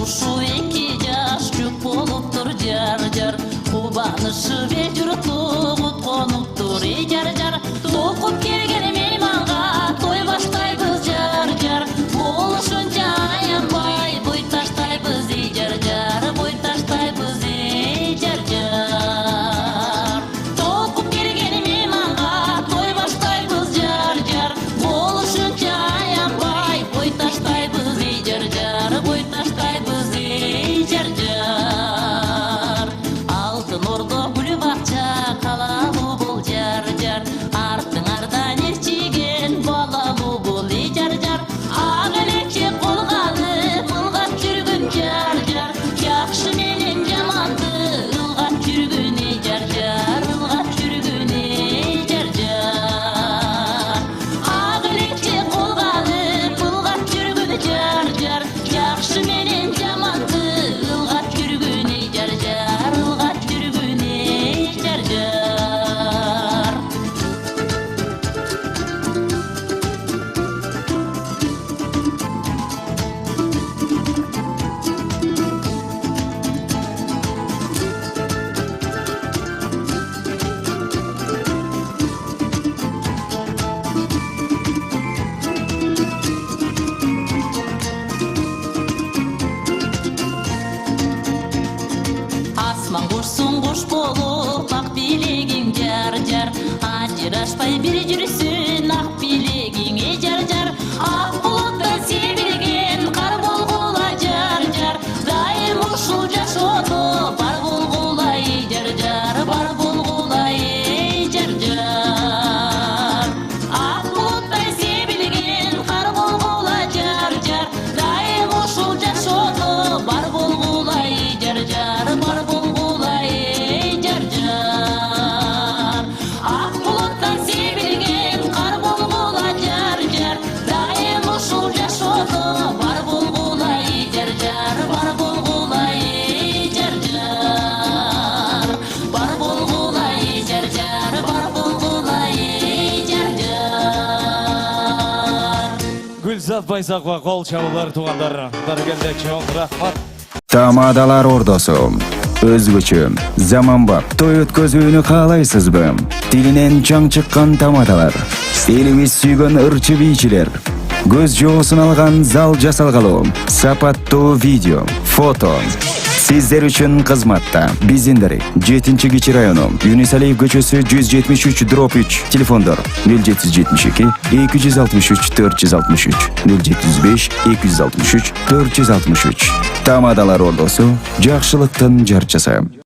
Ушул эки жаш жүк болуптур жар-жар, кубанышы бел журтту конуптур жар-жар. Токуп келген мейманга той баштайбыз жар-жар, болушунча аянбай бой таштайбыз жар-жар, бой таштайбыз жар-жар. Токуп келген мейманга той баштайбыз жар-жар, болушунча аянбай бой таштайбыз жар-жар, бой таштайбыз жар-жар. Алтын Ордо гүл бакча калалуу бул жар-жар, артыңарда нерчиген балалуу бул жар-жар. Ак элекче колганы мылгап жүргөн жар-жар, жакшы менен жаманды ылгап жүргөн жар-жар, ылгап жүргөн жар-жар. Ак элекче колганы мылгап жүргөн жар-жар, жакшы менен жаманды ылгап жүргөн жар-жар, ылгап жүргөн жар-жар. Асман кушсуң куш болуп ак билегиң жар-жар, ажырашпай бир жүрсүн ак билегиң жар-жар. Ак булуттай себилген кар болгула жар-жар, дайым ушул жашоодо бар болгула жар-жар, бар болгула жар-жар. Ак булуттай себилген кар болгула жар-жар, дайым ушул жашоодо бар болгула жар-жар, бар болгула жар-жар. Ак булуттан себилген кар болгула жар-жар, дайым ушул жашоодо бар болгула жар-жар, бар болгула жар-жар, бар болгула жар-жар, бар болгула жар-жар. Гүлзат Байзакова кол чабуулар туугандар, келде чоң рахмат. Тамадалар Ордосу өзгөчө заманбап той өткөзүүнү каалайсызбы? Тилинен чаң чыккан тамадалар, элибиз сүйгөн ырчы бийчилер, көз жоосун алган зал жасалгалуу, сапаттуу видео, фото сиздер үчүн кызматта. Биздин дарек 7-Кичи району, Юнусалиев көчөсү 173/3, телефондор 0772 263 463, 075 263 463. Тамадалар Ордосу, жакшылыктын жарчысы.